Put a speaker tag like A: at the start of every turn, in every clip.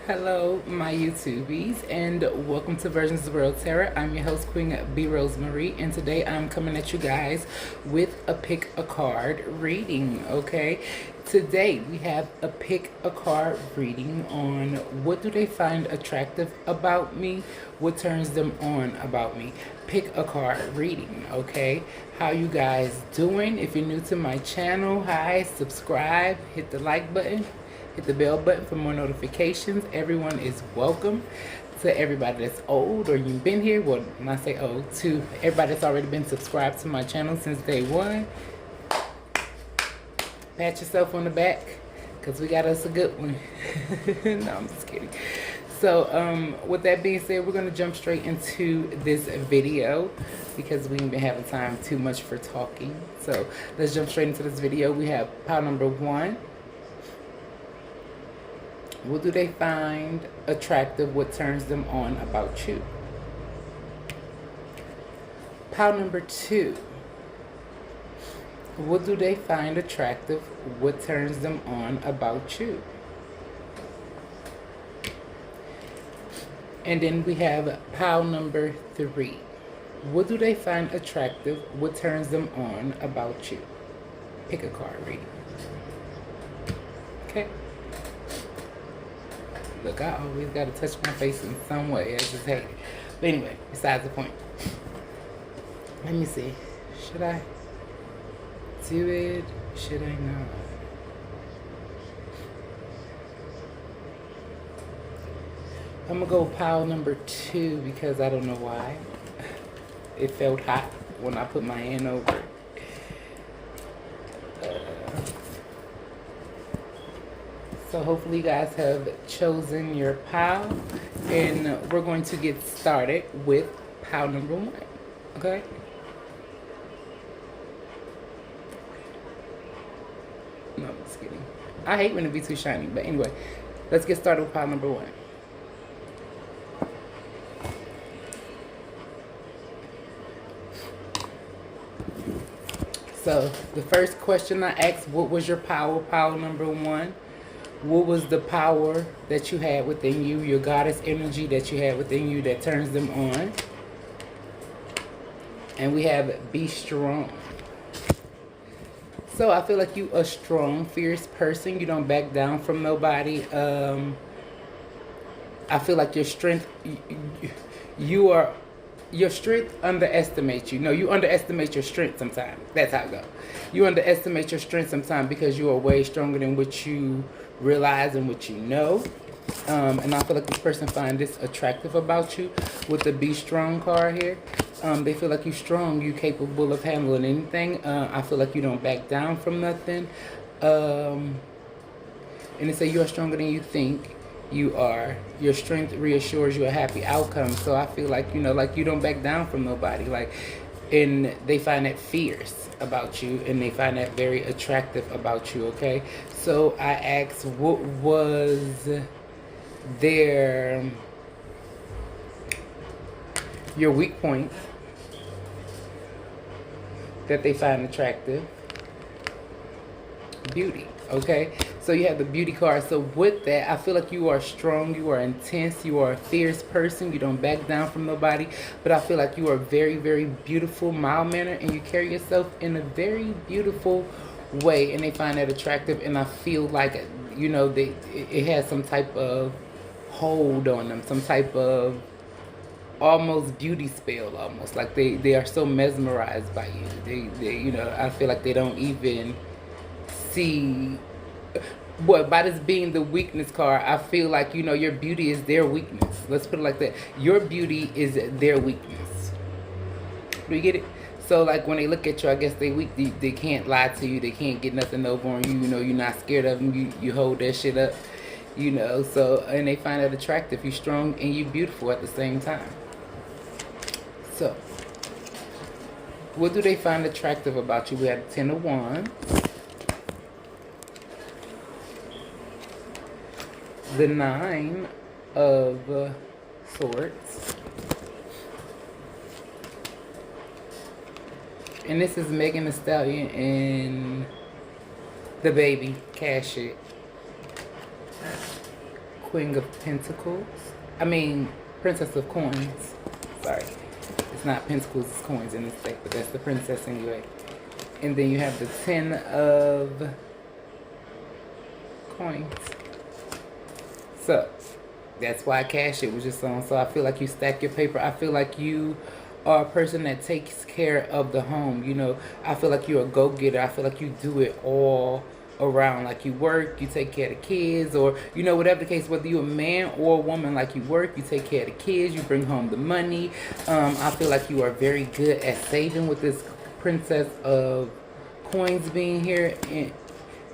A: Hello, my YouTubies, and welcome to Versions of Real Tarot. I'm your host, Queen B. Rosemary, and today I'm coming at you guys with a pick a card reading, okay? Today we have a pick a card reading on what do they find attractive about me, what turns them on about me. Pick a card reading, okay? How you guys doing? If you're new to my channel, hi, subscribe, hit the like button. Hit the bell button for more notifications. Everyone is welcome. To everybody that's old or you've been here, well, when I say old, to everybody that's already been subscribed to my channel since day one, pat yourself on the back, because we got us a good one. No, I'm just kidding. So, with that being said, we're going to jump straight into this video because we ain't been having time too much for talking. So, let's jump straight into this video. We have pile number 1. What do they find attractive? What turns them on about you? Pile number 2. What do they find attractive? What turns them on about you? And then we have pile number 3. What do they find attractive? What turns them on about you? Pick a card reading. Okay. Look, I always got to touch my face in some way. I just hate it. But anyway, besides the point. Let me see. Should I do it? Should I not? I'm going to go pile number 2 because I don't know why. It felt hot when I put my hand over it. So hopefully you guys have chosen your pile, and we're going to get started with pile number 1, okay? No, I'm just kidding. I hate when it be too shiny, but anyway, let's get started with pile number 1. So the first question I asked, what was your power, pile number 1? What was the power that you had within you, your goddess energy that you had within you that turns them on? And we have be strong. So I feel like you a strong, fierce person. You don't back down from nobody. I feel like your strength, your strength underestimates you. No, you underestimate your strength sometimes. That's how it goes. You underestimate your strength sometimes because you are way stronger than what you realize and what you know. And I feel like this person finds this attractive about you with the be strong card here. They feel like you're strong, you're capable of handling anything. I feel like you don't back down from nothing. And they say you are stronger than you think you are. Your strength reassures you a happy outcome. So I feel like, you know, like you don't back down from nobody. Like, and they find that fierce about you, and they find that very attractive about you, okay? So I asked, what was your weak points that they find attractive? Beauty, okay? So you have the beauty card. So with that, I feel like you are strong, you are intense, you are a fierce person, you don't back down from nobody, but I feel like you are very, very beautiful, mild-mannered, and you carry yourself in a very beautiful way, and they find that attractive. And I feel like, you know, it has some type of hold on them, some type of almost beauty spell, almost like they are so mesmerized by you. They you know, I feel like they don't even see. But by this being the weakness card, I feel like, you know, your beauty is their weakness. Let's put it like that. Your beauty is their weakness. Do you get it? So, like, when they look at you, I guess they weak. They can't lie to you. They can't get nothing over on you. You know, you're not scared of them. You hold that shit up. You know, so, and they find that attractive. You're strong and you're beautiful at the same time. So, what do they find attractive about you? We have the 10 of Wands. The 9 of Swords. And this is Megan Thee Stallion and the baby, Cash It. Queen of Pentacles. I mean, Princess of Coins. Sorry. It's not pentacles, it's coins in this deck, but that's the princess anyway. And then you have the 10 of coins. So, that's why cash it was just on. So I feel like you stack your paper. I feel like you are a person that takes care of the home. You know, I feel like you're a go-getter. I feel like you do it all around. Like you work, you take care of the kids, or, you know, whatever the case, whether you're a man or a woman, like you work, you take care of the kids, you bring home the money. I feel like you are very good at saving with this Princess of Coins being here.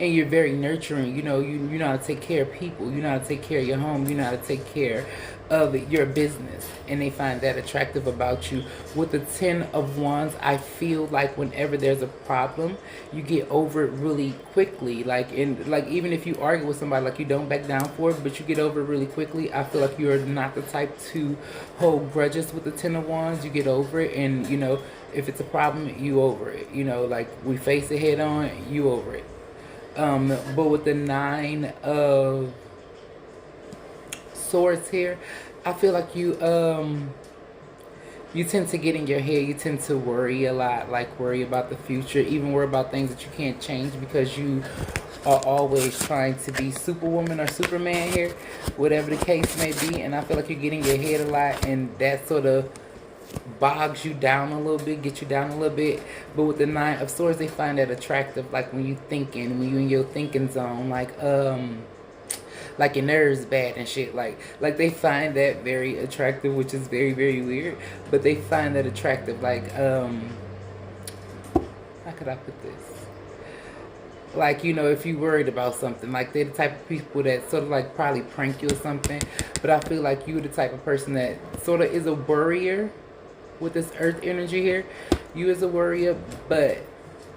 A: And you're very nurturing. You know, you know how to take care of people. You know how to take care of your home. You know how to take care of your business. And they find that attractive about you. With the 10 of Wands, I feel like whenever there's a problem, you get over it really quickly. Like even if you argue with somebody, like you don't back down for it, but you get over it really quickly. I feel like you're not the type to hold grudges with the 10 of Wands. You get over it, and, you know, if it's a problem, you over it. You know, like we face it head on, you over it. But with the 9 of Swords here, I feel like you tend to get in your head. You tend to worry a lot, like worry about the future, even worry about things that you can't change because you are always trying to be Superwoman or Superman here, whatever the case may be. And I feel like you get in your head a lot, and that sort of bogs you down a little bit, get you down a little bit. But with the 9 of Swords, they find that attractive, like when you thinking, when you in your thinking zone, like your nerves bad and shit, like they find that very attractive, which is very, very weird, but they find that attractive. Like how could I put this? Like, you know, if you worried about something, like they're the type of people that sort of like probably prank you or something. But I feel like you're the type of person that sort of is a worrier. With this earth energy here, you as a worrier, but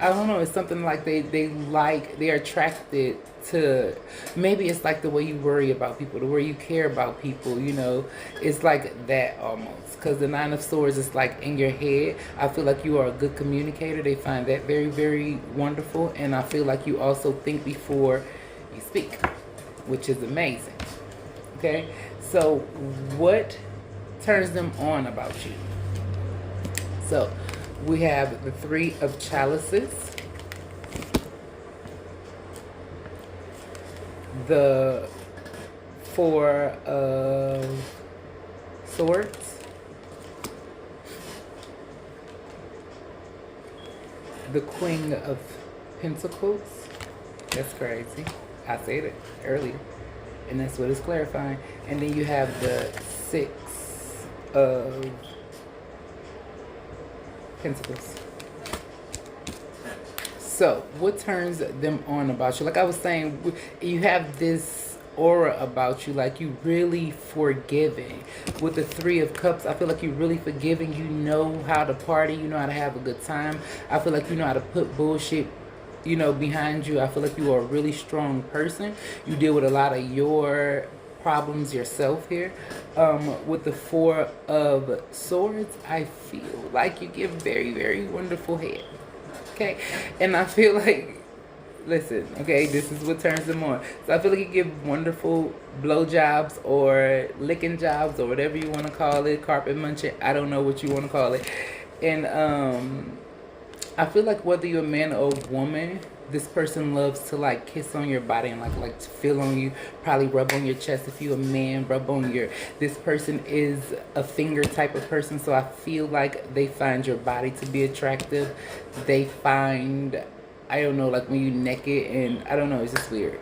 A: I don't know, it's something like they're attracted to, maybe it's like the way you worry about people, the way you care about people, you know, it's like that almost, because the 9 of Swords is like in your head. I feel like you are a good communicator. They find that very, very wonderful, and I feel like you also think before you speak, which is amazing. Okay, so what turns them on about you? So, we have the 3 of Chalices, the 4 of Swords, the Queen of Pentacles. That's crazy. I said it earlier, and that's what it's clarifying. And then you have the 6 of Pentacles. So, what turns them on about you? Like I was saying, you have this aura about you, like you really forgiving. With the 3 of Cups, I feel like you're really forgiving. You know how to party. You know how to have a good time. I feel like you know how to put bullshit, you know, behind you. I feel like you are a really strong person. You deal with a lot of your problems yourself here. With the 4 of Swords, I feel like you give very, very wonderful head. Okay, and I feel like, listen, okay, this is what turns them on. So I feel like you give wonderful blowjobs or licking jobs or whatever you want to call it, carpet munching. I don't know what you want to call it. And I feel like whether you're a man or a woman, this person loves to like kiss on your body and like to feel on you, probably rub on your chest. If you're a man, rub on your, this person is a finger type of person. So I feel like they find your body to be attractive. They find, I don't know, like when you naked, and I don't know, it's just weird.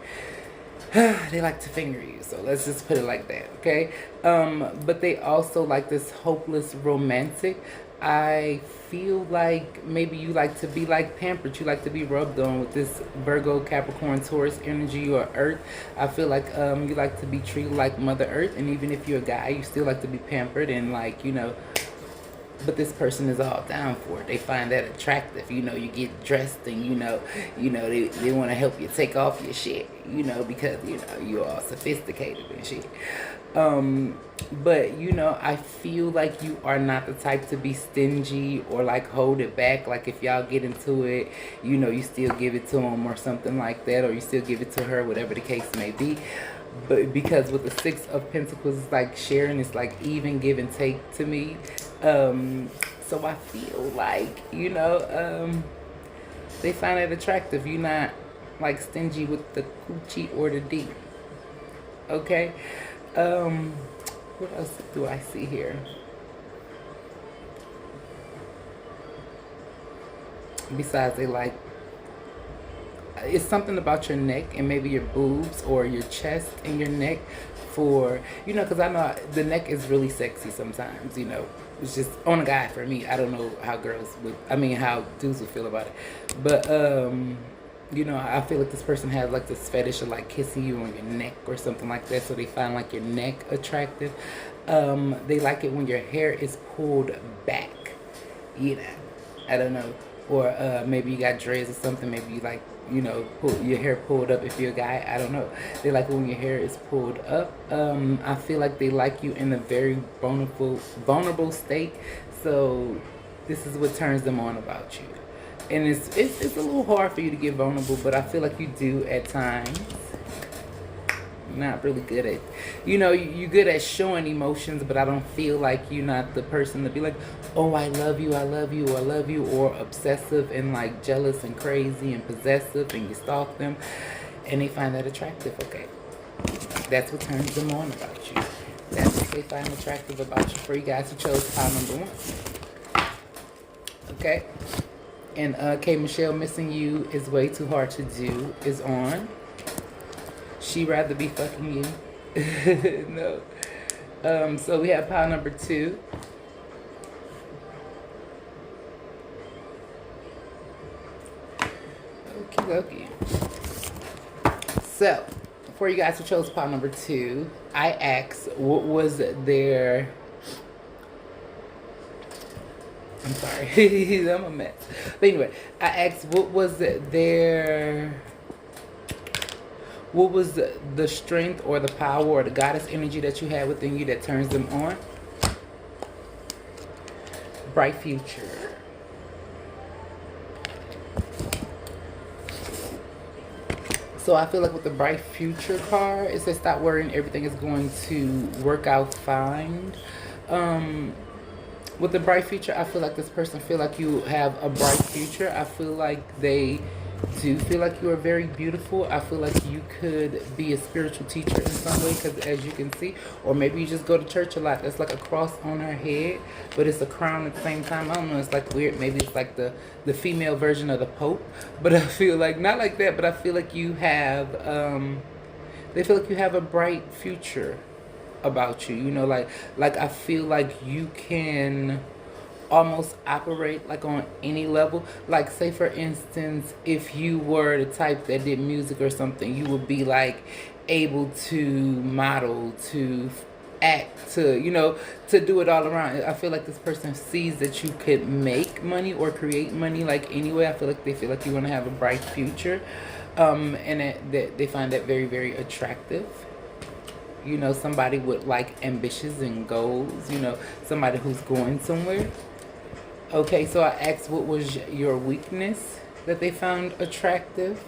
A: They like to finger you, so let's just put it like that, okay? But they also like this hopeless romantic. I feel like maybe you like to be like pampered. You like to be rubbed on with this Virgo, Capricorn, Taurus energy, or Earth. I feel like you like to be treated like Mother Earth, and even if you're a guy, you still like to be pampered and like, you know. But this person is all down for it. They find that attractive. You know, you get dressed and, you know, they want to help you take off your shit, you know, because, you know, you're all sophisticated and shit. But, you know, I feel like you are not the type to be stingy or like hold it back. Like if y'all get into it, you know, you still give it to them or something like that, or you still give it to her, whatever the case may be. but because with the Six of Pentacles, it's like sharing, it's like even give and take to me. So I feel like, they find it attractive. You're not like stingy with the coochie or the D. Okay. What else do I see here? Besides, they like, it's something about your neck and maybe your boobs or your chest and your neck for, because I know the neck is really sexy sometimes, It's just on a guy for me. I don't know how how dudes would feel about it. But, I feel like this person has like this fetish of like kissing you on your neck or something like that. So they find like your neck attractive. They like it when your hair is pulled back, I don't know. Or maybe you got dreads or something. Maybe you like, pull your hair pulled up if you're a guy. I don't know. They like when your hair is pulled up. I feel like they like you in a very vulnerable state. So this is what turns them on about you. And it's a little hard for you to get vulnerable, but I feel like you do at times. Not really good at, you're good at showing emotions, but I don't feel like you're not the person to be like, oh, I love you, I love you, I love you, or obsessive and like jealous and crazy and possessive, and you stalk them, and they find that attractive. Okay, that's what turns them on about you. That's what they find attractive about you. For you guys who chose pile number 1. Okay, and K. Michelle, missing you is way too hard to do is on. She rather be fucking you. No. So we have pile number 2. Okay. So, for you guys who chose pile number 2, I asked what was their... I'm sorry. I'm a mess. But anyway, I asked what was the strength or the power or the goddess energy that you had within you that turns them on? Bright future. So I feel like with the bright future card, it says stop worrying, everything is going to work out fine. With the bright future, I feel like this person feel like you have a bright future. I feel like they do feel like you are very beautiful. I feel like you could be a spiritual teacher in some way, because as you can see, or maybe you just go to church a lot. That's like a cross on her head, but it's a crown at the same time. I don't know, it's like weird. Maybe it's like the female version of the Pope, but I feel like not like that, but I feel like you have they feel like you have a bright future about you, like I feel like you can almost operate like on any level. Like, say for instance, if you were the type that did music or something, you would be like able to model, to act, to to do it all around. I feel like this person sees that you could make money or create money like anyway. I feel like they feel like you want to have a bright future, and that they find that very, very attractive. Somebody with like ambitions and goals, somebody who's going somewhere. Okay, so I asked what was your weakness that they found attractive.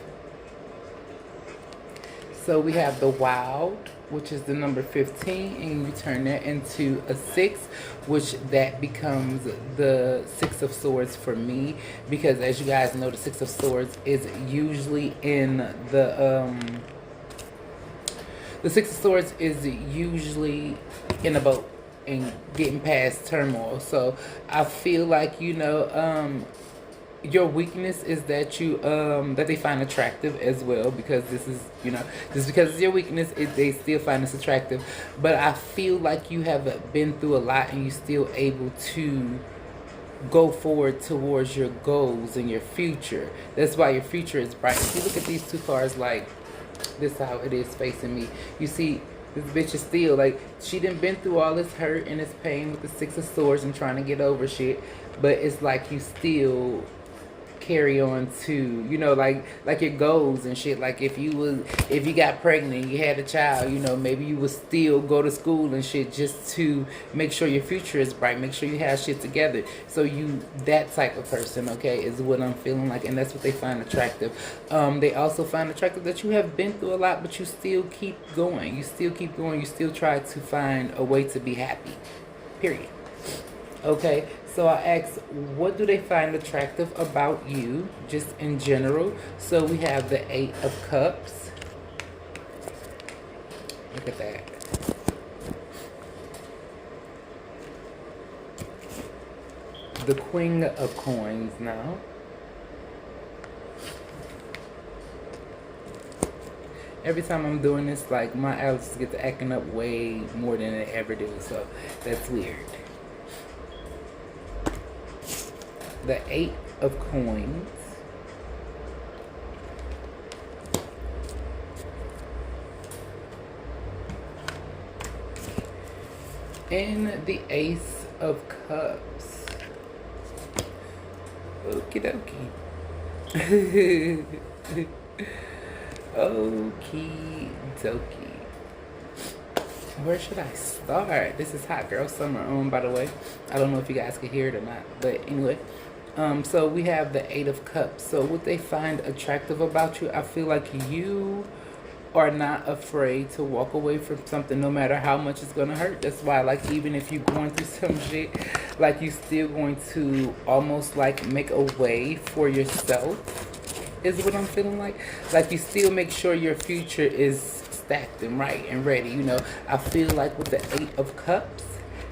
A: So we have the Wild, which is the number 15, and you turn that into a 6, which that becomes the 6 of Swords for me, because as you guys know, the 6 of Swords is usually in the 6 of Swords is usually in a boat and getting past turmoil. So I feel like, your weakness is that you that they find attractive as well, because this is, just because it's your weakness, they still find this attractive. But I feel like you have been through a lot and you're still able to go forward towards your goals and your future. That's why your future is bright. If you look at these two cards, like, this is how it is facing me. You see, this bitch is still, like, she done been through all this hurt and this pain with the 6 of Swords and trying to get over shit. But it's like you still carry on to, you know, like your goals and shit. Like if you got pregnant, you had a child, you know, maybe you would still go to school and shit just to make sure your future is bright, make sure you have shit together. So you, that type of person, okay, is what I'm feeling like, and that's what they find attractive. They also find attractive that you have been through a lot, but you still keep going. You still keep going. You still try to find a way to be happy. Period. Okay, so I asked, what do they find attractive about you, just in general? So we have the Eight of Cups. Look at that. The Queen of Coins now. Every time I'm doing this, like, my allergies get to acting up way more than they ever do, so that's weird. The Eight of Coins. And the Ace of Cups. Okie dokie. Okie dokie. Where should I start? This is Hot Girl Summer on, by the way. I don't know if you guys can hear it or not, but anyway. So we have the Eight of Cups. So what they find attractive about you, I feel like you are not afraid to walk away from something no matter how much it's going to hurt. That's why, like, even if you're going through some shit, like, you still going to almost, like, make a way for yourself, is what I'm feeling like. Like, you still make sure your future is stacked and right and ready, you know. I feel like with the Eight of Cups,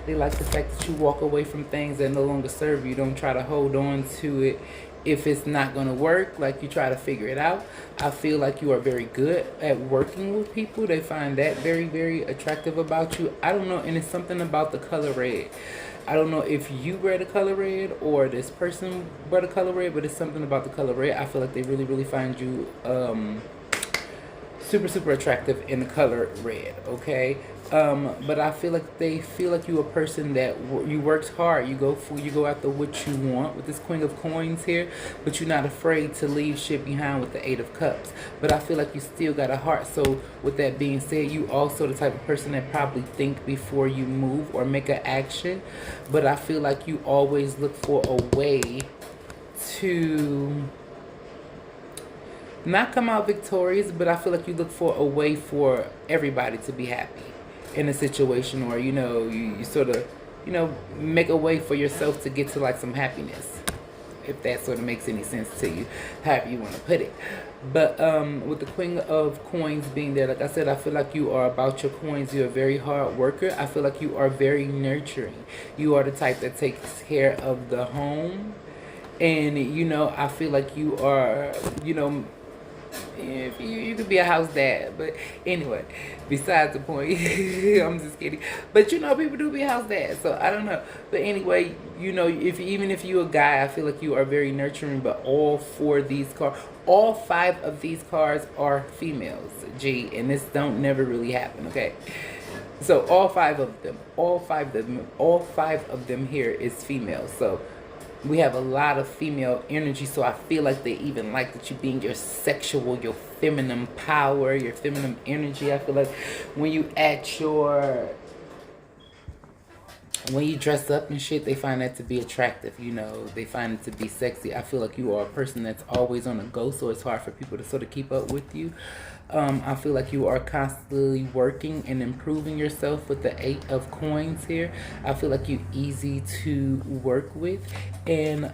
A: they like the fact that you walk away from things that no longer serve you. You don't try to hold on to it if it's not going to work. Like, you try to figure it out. I feel like you are very good at working with people. They find that very, very attractive about you. I don't know, and it's something about the color red. I don't know if you wear the color red or this person wear the color red, but it's something about the color red. I feel like they really, really find you super, super attractive in the color red, okay? But I feel like they feel like you're a person that you works hard. You go after what you want with this Queen of Coins here, but you're not afraid to leave shit behind with the Eight of Cups. But I feel like you still got a heart. So with that being said, you also the type of person that probably think before you move or make an action. But I feel like you always look for a way to not come out victorious, but I feel like you look for a way for everybody to be happy in a situation, or, you know, you sort of, you know, make a way for yourself to get to, like, some happiness, if that sort of makes any sense to you, however you want to put it. But with the Queen of Coins being there, like I said, I feel like you are about your coins. You're a very hard worker. I feel like you are very nurturing. You are the type that takes care of the home. And, you know, I feel like you are, you know, if you could be a house dad, but anyway, besides the point. I'm just kidding, but you know, people do be house dads, so I don't know. But anyway, you know, even if you're a guy, I feel like you are very nurturing. But all five of these cards are females, G, and this don't never really happen, okay? So all five of them here is female. So we have a lot of female energy, so I feel like they even like that you being your sexual, your feminine power, your feminine energy. I feel like when you dress up and shit, they find that to be attractive, you know. They find it to be sexy. I feel like you are a person that's always on the go, so it's hard for people to sort of keep up with you. I feel like you are constantly working and improving yourself with the Eight of Coins here. I feel like you're easy to work with. And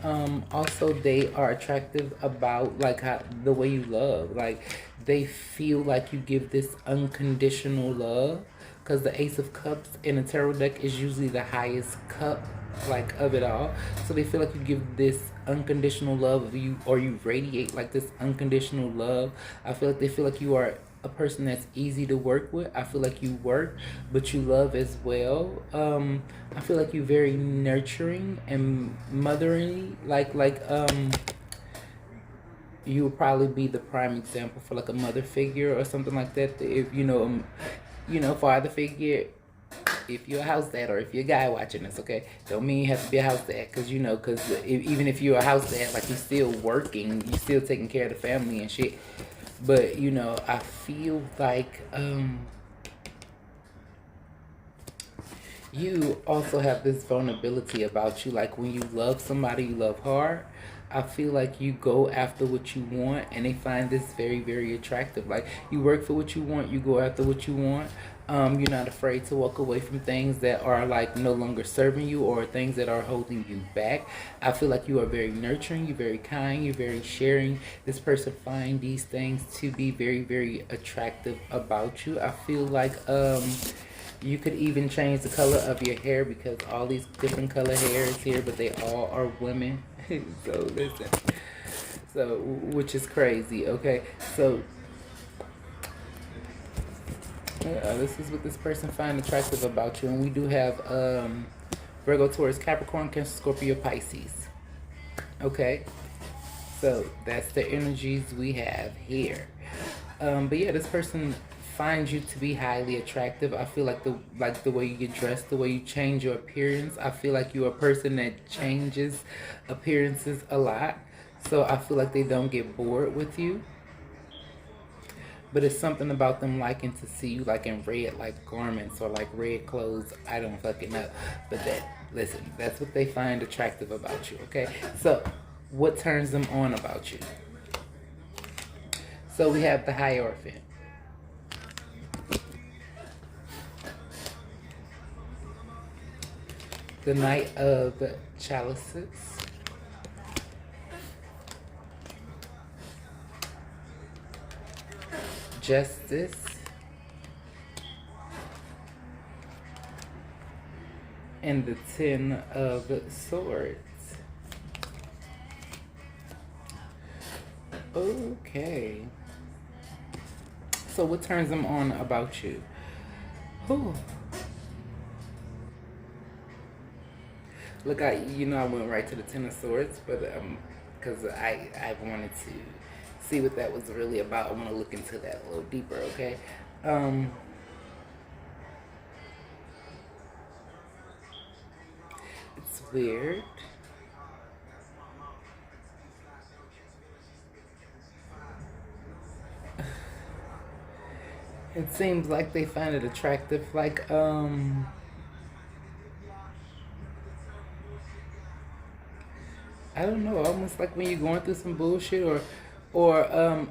A: also they are attractive about, like, the way you love. Like, they feel like you give this unconditional love. Because the Ace of Cups in a tarot deck is usually the highest cup, like, of it all. So they feel like you give this unconditional love, or you radiate like this unconditional love. I feel like they feel like you are a person that's easy to work with. I feel like you work, but you love as well. I feel like you're very nurturing and motherly. You would probably be the prime example for, like, a mother figure or something like that. If you know, father figure, if you're a house dad or if you're a guy watching this, okay, don't mean you have to be a house dad, because you know, because even if you're a house dad, like, you're still working, you're still taking care of the family and shit. But you know, I feel like you also have this vulnerability about you. Like, when you love somebody, you love hard. I feel like you go after what you want, and they find this very, very attractive. Like, you work for what you want, you go after what you want. You're not afraid to walk away from things that are like no longer serving you, or things that are holding you back. I feel like you are very nurturing, you're very kind, you're very sharing. This person find these things to be very, very attractive about you. I feel like you could even change the color of your hair, because all these different color hair is here, but they all are women. So listen, so, which is crazy. Okay, so this is what this person find attractive about you. And we do have Virgo, Taurus, Capricorn, Cancer, Scorpio, Pisces. Okay, so that's the energies we have here. But yeah, this person finds you to be highly attractive. I feel like the way you get dressed, the way you change your appearance. I feel like you're a person that changes appearances a lot. So I feel like they don't get bored with you. But it's something about them liking to see you like in red, like garments, or like red clothes. I don't fucking know. But listen, that's what they find attractive about you, okay? So, what turns them on about you? So we have the Hierophant. The Knight of Chalices. Justice. And the Ten of Swords. Okay. So what turns them on about you? Whew. Look, I went right to the Ten of Swords, but because I wanted to see what that was really about. I want to look into that a little deeper. Okay. It's weird. It seems like they find it attractive, like I don't know, almost like when you're going through some bullshit, okay, I'm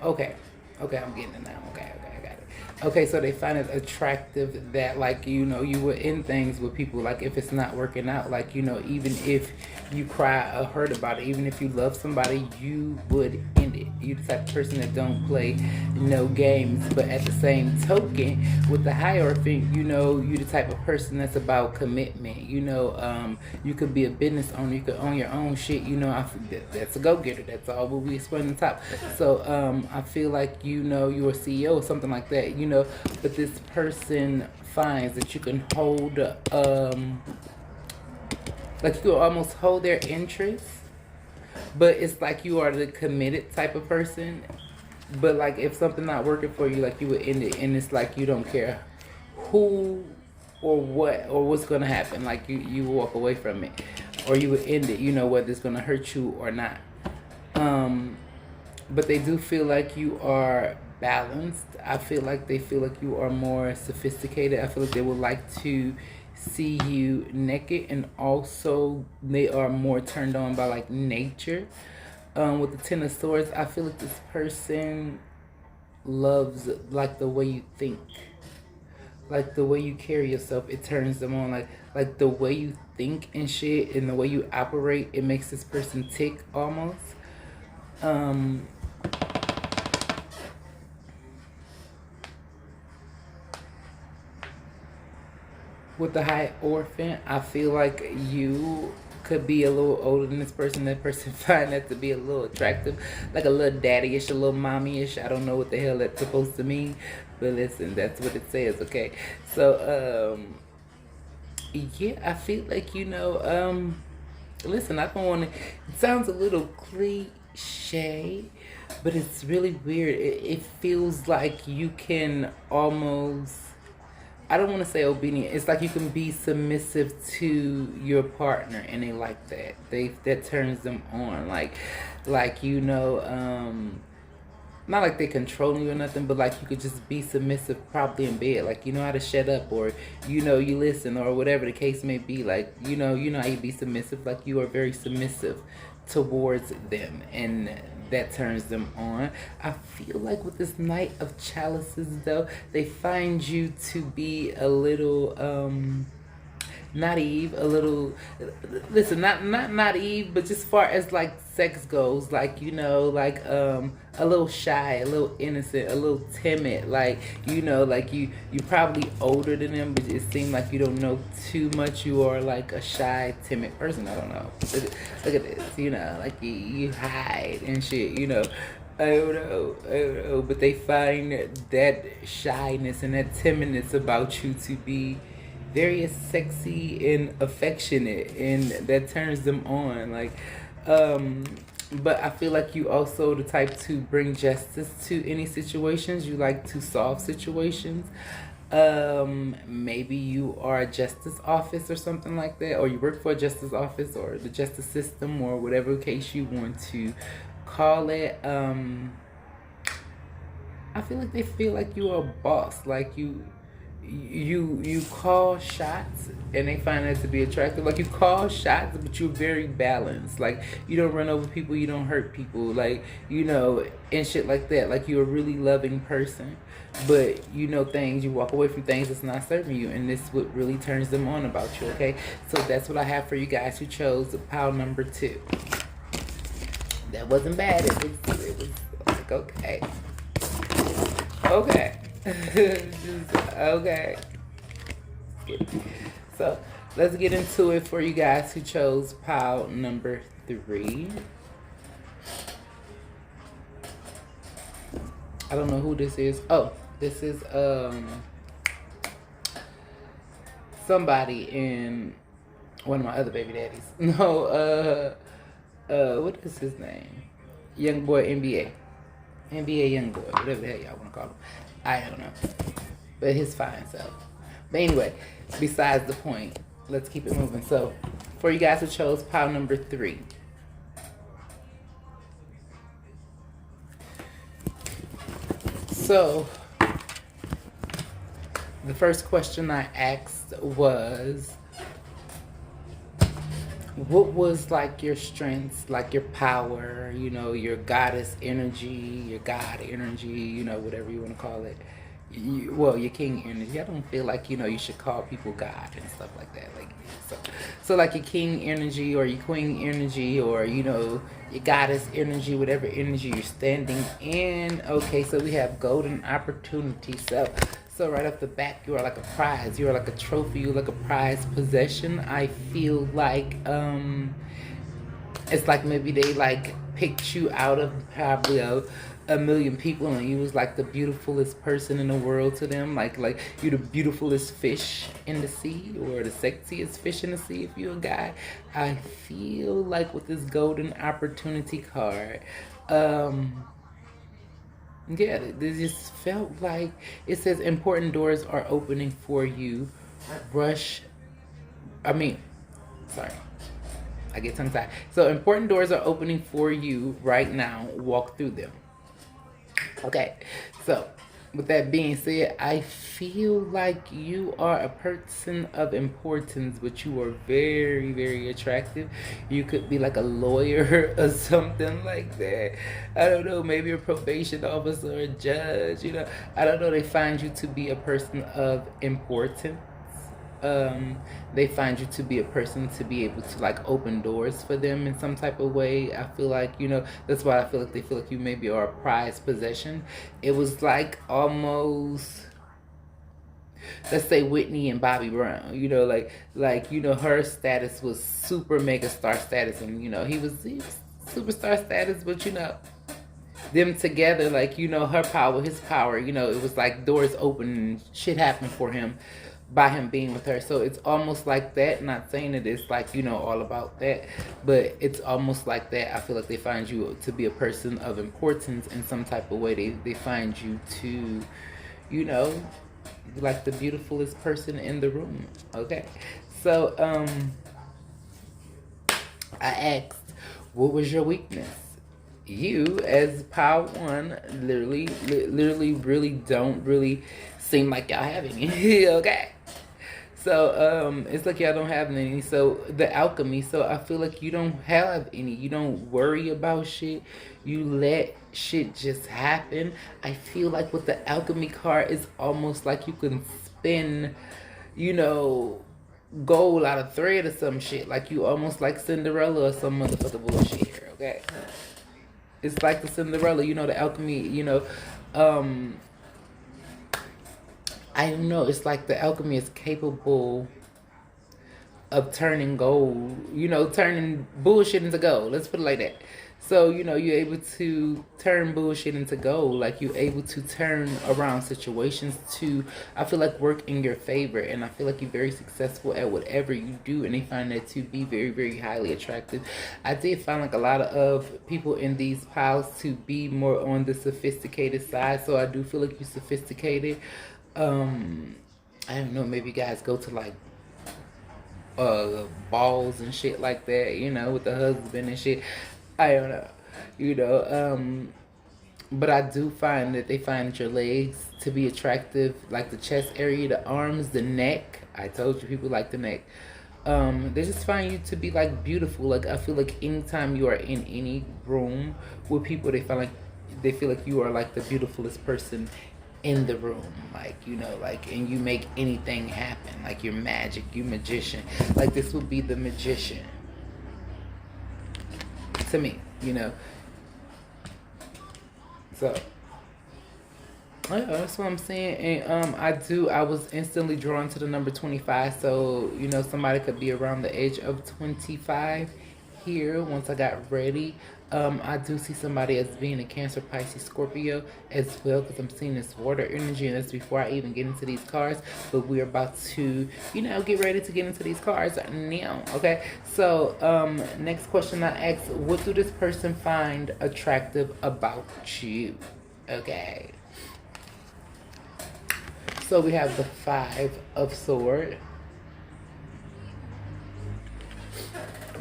A: getting it now. Okay, I got it. Okay, so they find it attractive that, like, you would end things with people, like, if it's not working out, like, even if you cry or hurt about it, even if you love somebody, you would end it. You the type of person that don't play no games. But at the same token, with the Hierophant, you the type of person that's about commitment. You could be a business owner, you could own your own shit. That's a go-getter. That's all what we explain on top. So I feel like you're a CEO or something like that. But this person finds that you can hold like, you can almost hold their interest, but it's like you are the committed type of person. But like, if something not working for you, like, you would end it, and it's like you don't care who or what or what's gonna happen. Like, you walk away from it, or you would end it, whether it's gonna hurt you or not. But they do feel like you are balanced. I feel like they feel like you are more sophisticated. I feel like they would like to see you naked, and also they are more turned on by, like, nature. With the Ten of Swords, I feel like this person loves, like, the way you think, like the way you carry yourself. It turns them on, like the way you think and shit, and the way you operate. It makes this person tick almost. With the Hierophant, I feel like you could be a little older than this person. That person find that to be a little attractive, like a little daddy-ish, a little mommy-ish. I don't know what the hell that's supposed to mean, but listen, that's what it says. Okay, so yeah, I feel like listen, I don't want to. It sounds a little cliche, but it's really weird. It feels like you can almost. I don't want to say obedient. It's like you can be submissive to your partner, and they like that. That turns them on. Like not like they controlling you or nothing, but like you could just be submissive, probably in bed. Like you know how to shut up, or you listen, or whatever the case may be. Like you know how you be submissive. Like you are very submissive towards them, and that turns them on. I feel like with this Knight of Chalices, though, they find you to be a little naive, a little, listen, not naive, but just far as like sex goes, like a little shy, a little innocent, a little timid, like like you probably older than them, but it seems like you don't know too much. You are like a shy, timid person. I don't know. Look at this, like you hide and shit, I don't know, but they find that shyness and that timidness about you to be very sexy and affectionate, and that turns them on. But I feel like you also the type to bring justice to any situations. You like to solve situations. Maybe you are a justice office or something like that, or you work for a justice office or the justice system, or whatever case you want to call it. I feel like they feel like you are a boss, like you call shots, and they find that to be attractive. Like you call shots, but you're very balanced. Like you don't run over people, you don't hurt people, like and shit like that. Like you're a really loving person, but things, you walk away from things that's not serving you, and this what really turns them on about you. Okay, so that's what I have for you guys who chose pile number 2. That wasn't bad. It was like okay. Okay. So let's get into it for you guys who chose pile number 3. I don't know who this is. Oh, this is somebody in one of my other baby daddies. No, what is his name? Young boy NBA young boy, whatever the hell y'all want to call him. I don't know. But his fine self. But anyway, besides the point, let's keep it moving. So, for you guys who chose pile number 3. So, the first question I asked was, what was like your strengths, like your power, your goddess energy, your God energy, whatever you want to call it. Your king energy. I don't feel like, you should call people God and stuff like that. Like, so like your king energy or your queen energy, or, your goddess energy, whatever energy you're standing in. Okay, so we have golden opportunity. So right off the bat, you are like a prize. You are like a trophy. You're like a prized possession. I feel like it's like maybe they like picked you out of probably a million people, and you was like the beautifulest person in the world to them. Like you're the beautifulest fish in the sea, or the sexiest fish in the sea if you're a guy. I feel like with this golden opportunity card, yeah, this just felt like it says important doors are opening for you. Sorry, I get tongue tied. So important doors are opening for you right now. Walk through them. Okay, so with that being said, I feel like you are a person of importance, but you are very, very attractive. You could be like a lawyer or something like that. I don't know, maybe a probation officer or a judge, I don't know. They find you to be a person of importance. They find you to be a person to be able to like open doors for them in some type of way. I feel like, that's why I feel like they feel like you maybe are a prized possession. It was like almost, let's say Whitney and Bobby Brown, her status was super mega star status, and he was superstar status, but them together, like, her power, his power, it was like doors open and shit happened for him by him being with her. So it's almost like that. Not saying that it's like, all about that, but it's almost like that. I feel like they find you to be a person of importance in some type of way. They find you to, You're like the beautifulest person in the room. Okay. So I asked, what was your weakness? You, as Power One, literally, really don't really seem like y'all have any. Okay. So it's like y'all don't have any. So the alchemy. So I feel like you don't have any. You don't worry about shit. You let shit just happen. I feel like with the alchemy card, it's almost like you can spin, you know, gold out of thread or some shit. Like you almost like Cinderella or some motherfucker bullshit here. Okay. It's like the Cinderella, you know, the alchemy, you know. I don't know. It's like the alchemy is capable of turning gold, you know, turning bullshit into gold. Let's put it like that. So, you know, you're able to turn bullshit into gold. Like you're able to turn around situations to, I feel like, work in your favor. And I feel like you're very successful at whatever you do. And they find that to be very, very highly attractive. I did find like a lot of people in these piles to be more on the sophisticated side. So I do feel like you're sophisticated. I don't know, maybe you guys go to like balls and shit like that, you know, with the husband and shit. I don't know, you know. But I do find that they find your legs to be attractive, like the chest area, the arms, the neck. I told you people like the neck. They just find you to be like beautiful. Like I feel like anytime you are in any room with people, they feel like you are like the beautifulest person in the room, like, you know, like, and you make anything happen, like you're magic, you magician. Like this would be the magician to me, you know. So yeah, that's what I'm saying. And I was instantly drawn to the number 25. So, you know, somebody could be around the age of 25 here once I got ready. I do see somebody as being a Cancer, Pisces, Scorpio as well, because I'm seeing this water energy, and that's before I even get into these cards. But we're about to, you know, get ready to get into these cards now. Okay. So next question I asked, what do this person find attractive about you? Okay. So we have the 5 of Swords.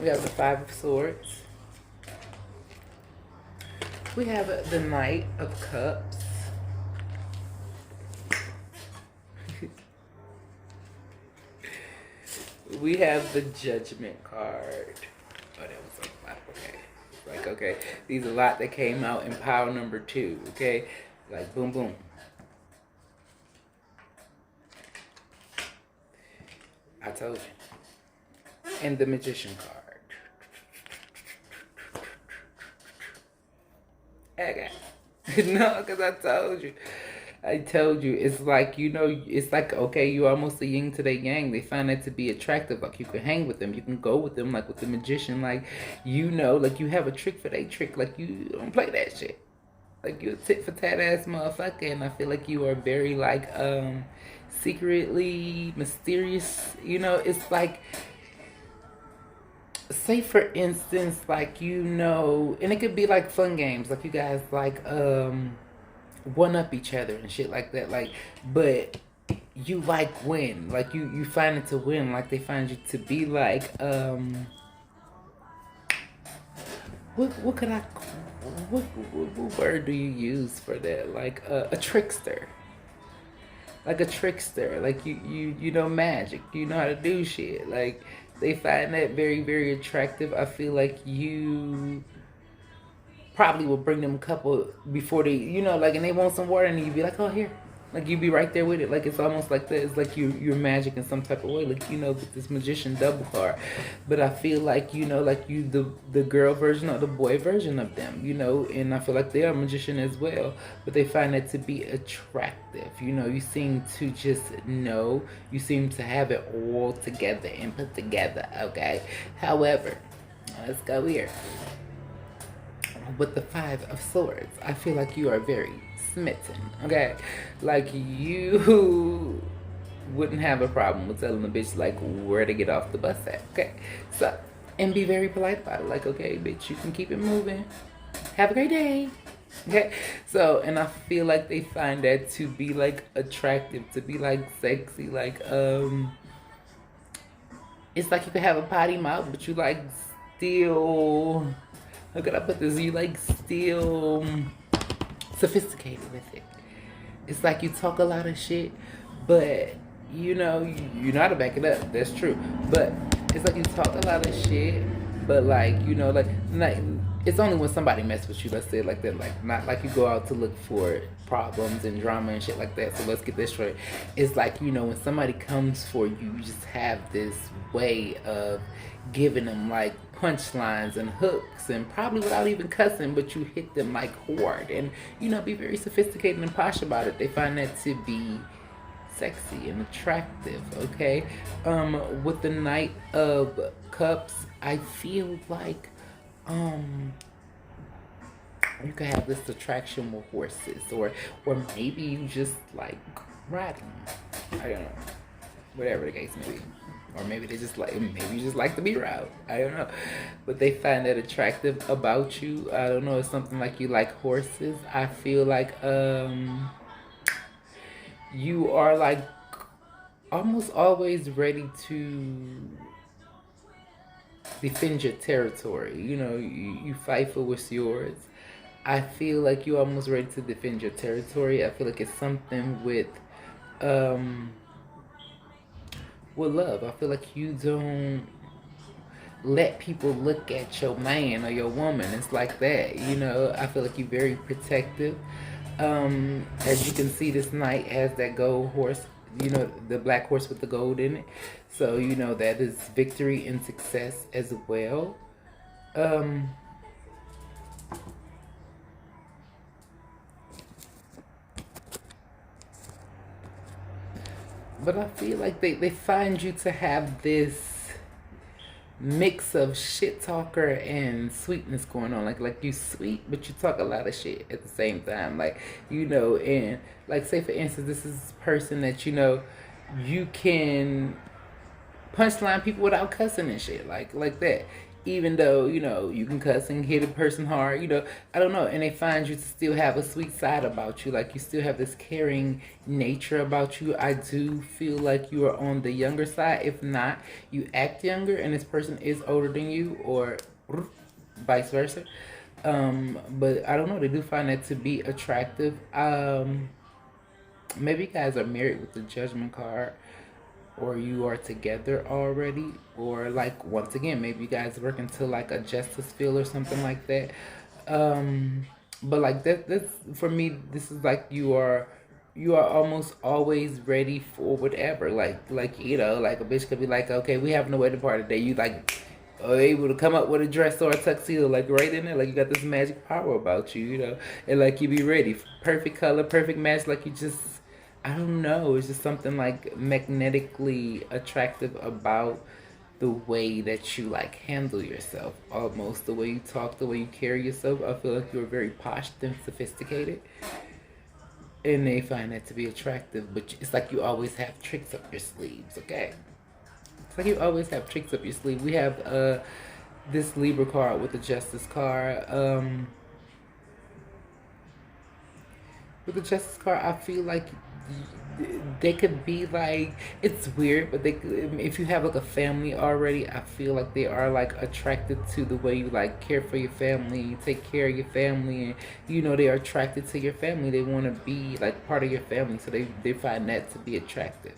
A: We have the 5 of Swords. We have the Knight of Cups. We have the Judgment card. Oh, that was a lot. Okay. Like, okay. These are a lot that came out in pile number 2. Okay. Like, boom, boom. I told you. And the Magician card. Okay. No, because I told you, it's like, you know, it's like, okay, you're almost a yin to the yang. They find that to be attractive. Like, you can hang with them. You can go with them, like, with the magician. Like, you know, like, you have a trick for that trick. Like, you don't play that shit. Like, you're a tit-for-tat ass motherfucker. And I feel like you are very, like, secretly mysterious. You know, it's like, say for instance, like, you know, and it could be like fun games, like you guys like one up each other and shit like that, like, but you like win, like you find it to win, like they find you to be like what could I what word do you use for that, like a trickster, like a trickster, like you know magic, you know how to do shit, like they find that very, very attractive. I feel like you probably will bring them a couple before they, you know, like, and they want some water, and you'd be like, oh, here. Like, you'd be right there with it. Like, it's almost like that. It's like you're magic in some type of way. Like, you know, with this magician double card. But I feel like, you know, like you, the girl version or the boy version of them, you know, and I feel like they are a magician as well. But they find that to be attractive. You know, you seem to just know. You seem to have it all together and put together, okay? However, let's go here. With the 5 of Swords, I feel like you are very smitten, okay? Like, you wouldn't have a problem with telling a bitch, like, where to get off the bus at, okay? So, and be very polite about it. Like, okay, bitch, you can keep it moving. Have a great day. Okay, so and I feel like they find that to be like attractive, to be like sexy, like it's like you can have a potty mouth, but you like still. How could I put this? You like still sophisticated with it. It's like you talk a lot of shit, but you're not to back it up. That's true. But it's like you talk a lot of shit, but like like it's only when somebody mess with you. Let's say it like that. Like not like you go out to look for problems and drama and shit like that. So let's get this straight. It's like when somebody comes for you, you just have this way of giving them like punchlines and hooks and probably without even cussing, but you hit them like hard and be very sophisticated and posh about it. They find that to be sexy and attractive. Okay, with the Knight of Cups, I feel like you can have this attraction with horses, or maybe you just like riding. I don't know, whatever the case may be. Or maybe maybe you just like to be around. I don't know. But they find that attractive about you. I don't know, it's something like you like horses. I feel like you are like almost always ready to defend your territory. You fight for what's yours. I feel like you're almost ready to defend your territory. I feel like it's something um with love. I feel like you don't let people look at your man or your woman. It's like that. I feel like you're very protective. As you can see, this knight has that gold horse, the black horse with the gold in it. So, that is victory and success as well. But I feel like they find you to have this mix of shit talker and sweetness going on. Like you sweet, but you talk a lot of shit at the same time. And like say for instance, this is a person that you can punchline people without cussing and shit like that. Even though you can cuss and hit a person hard, I don't know, and they find you to still have a sweet side about you. Like you still have this caring nature about you. I do feel like you are on the younger side. If not, you act younger, and this person is older than you, or vice versa. But I don't know. They do find that to be attractive. Maybe you guys are married with the Judgment card, or you are together already, or like once again maybe you guys work into like a justice field or something like that. But like that's for me, this is like you are almost always ready for whatever. Like a bitch could be like, okay, we have no wedding party today. You like are able to come up with a dress or a tuxedo like right in there. Like you got this magic power about you, and like you be ready, perfect color, perfect match. Like you just, I don't know. It's just something like magnetically attractive about the way that you like handle yourself. Almost the way you talk, the way you carry yourself. I feel like you're very posh and sophisticated, and they find that to be attractive. But it's like you always have tricks up your sleeves. Okay, it's like you always have tricks up your sleeve. We have this Libra card with the Justice card. With the Justice card, I feel like they could be like, it's weird, but if you have like a family already, I feel like they are like attracted to the way you like care for your family, you take care of your family, and they are attracted to your family. They want to be like part of your family, so they find that to be attractive.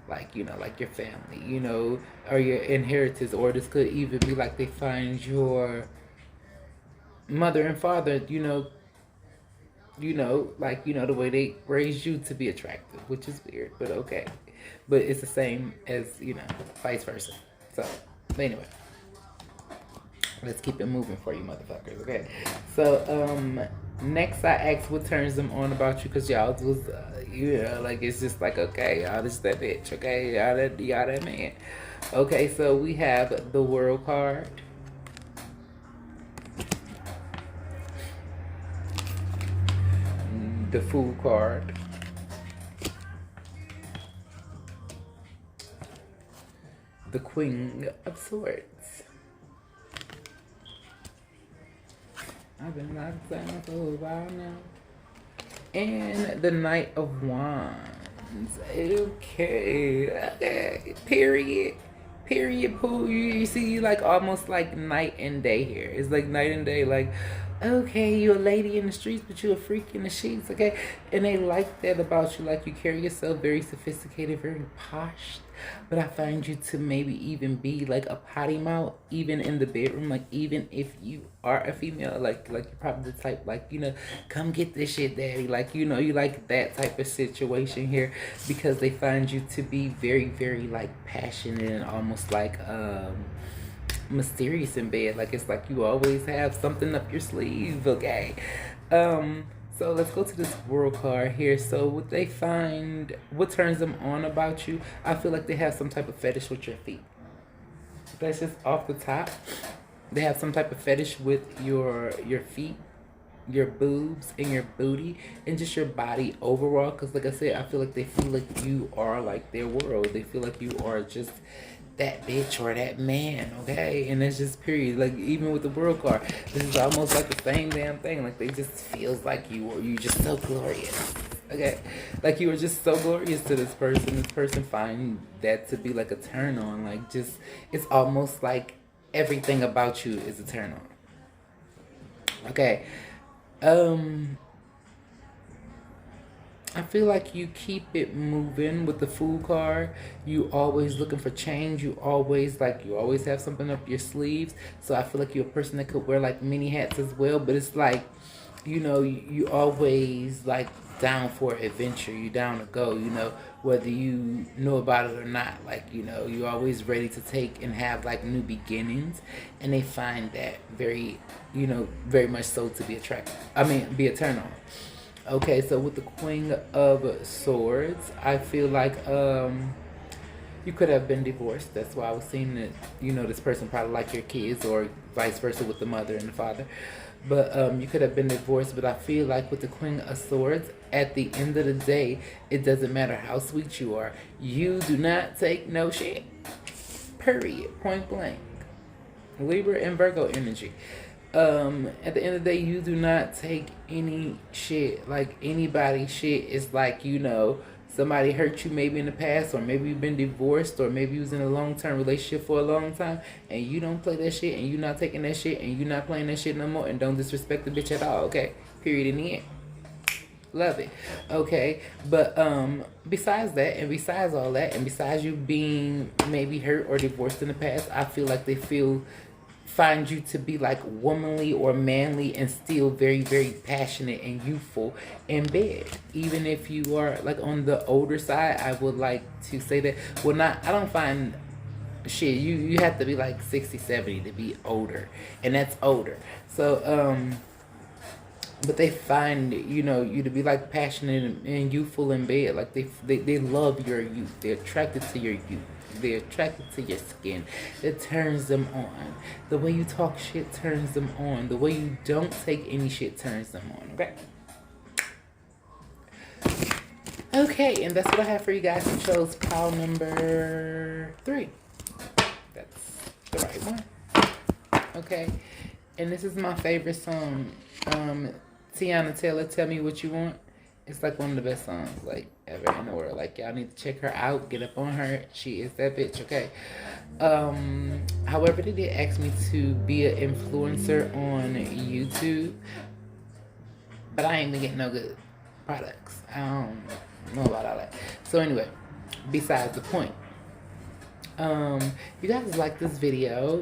A: Like like your family, or your inheritance, or this could even be like they find your mother and father, like the way they raised you to be attractive, which is weird, but okay. But it's the same as vice versa. So, but anyway, let's keep it moving for you, motherfuckers. Okay. So, next I asked what turns them on about you, cause y'all was, like it's just like okay, y'all just that bitch. Okay, y'all that man. Okay, so we have the World card. The Fool card, the Queen of Swords, I've been locked down for a while now. And the Knight of Wands. Okay. Period. Period, poo. You see, like, almost like night and day here. It's like night and day. Like, okay, you're a lady in the streets, but you're a freak in the sheets, okay? And they like that about you. Like, you carry yourself very sophisticated, very posh. But I find you to maybe even be like a potty mouth, even in the bedroom. Like, even if you are a female, like you're probably the type, like, come get this shit, daddy. Like, you like that type of situation here, because they find you to be very, very like passionate and almost like mysterious in bed. Like, it's like you always have something up your sleeve, okay? So let's go to this world card here. So what they find, what turns them on about you, I feel like they have some type of fetish with your feet. That's just off the top. They have some type of fetish with your feet, your boobs, and your booty, and just your body overall. Because like I said, I feel like they feel like you are like their world. They feel like you are just that bitch or that man, okay? And that's just period. Like, even with the world card, this is almost like the same damn thing. Like, they just feels like you just so glorious, okay? Like, you are just so glorious to this person. This person find that to be like a turn on. Like, just, it's almost like everything about you is a turn on, okay? I feel like you keep it moving with the Fool card. You always looking for change. You always have something up your sleeves. So I feel like you're a person that could wear like many hats as well. But it's like, you always like down for adventure. You down to go, whether you know about it or not. Like, you're always ready to take and have like new beginnings. And they find that very, very much so to be attractive. Be a turn on. Okay, so with the Queen of Swords, I feel like you could have been divorced. That's why I was seeing that, this person probably like your kids, or vice versa with the mother and the father. But you could have been divorced. But I feel like with the Queen of Swords, at the end of the day, it doesn't matter how sweet you are. You do not take no shit. Period. Point blank. Libra and Virgo energy. At the end of the day, you do not take any shit. Like, anybody's shit is like, somebody hurt you maybe in the past, or maybe you've been divorced, or maybe you was in a long-term relationship for a long time, and you don't play that shit, and you not taking that shit, and you not playing that shit no more, and don't disrespect the bitch at all, okay? Period, in the end. Love it. Okay, but besides that, and besides all that, and besides you being maybe hurt or divorced in the past, I feel like they find you to be like womanly or manly, and still very, very passionate and youthful in bed. Even if you are like on the older side, I would like to say that. Well, I don't find shit. You have to be like 60, 70 to be older, and that's older. So but they find you to be like passionate and youthful in bed. Like they love your youth. They're attracted to your youth. They're attracted to your skin. It turns them on. The way you talk shit turns them on. The way you don't take any shit turns them on. Okay? Okay, and that's what I have for you guys who chose pile number 3. That's the right one. Okay? And this is my favorite song. Tiana Taylor, Tell Me What You Want. It's like one of the best songs like ever in the world. Like, y'all need to check her out. Get up on her. She is that bitch, okay? However, they did ask me to be an influencer on YouTube, but I ain't been getting no good products. I don't know about all that. So anyway, besides the point. You guys like this video,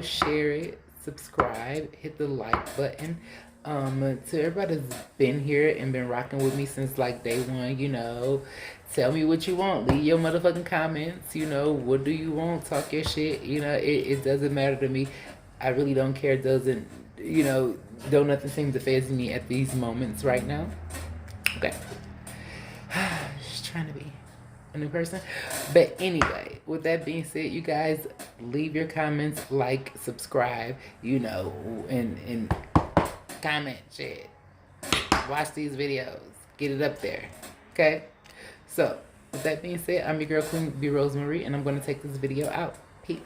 A: share it, subscribe, hit the like button. To everybody that's been here and been rocking with me since like day one, tell me what you want. Leave your motherfucking comments. What do you want? Talk your shit. It doesn't matter to me. I really don't care. Doesn't, don't nothing seem to faze me at these moments right now. Okay. Just trying to be a new person. But anyway, with that being said, you guys leave your comments, like, subscribe, and comment shit. Watch these videos. Get it up there. Okay? So, with that being said, I'm your girl Queen B Rosemarie, and I'm going to take this video out. Peace.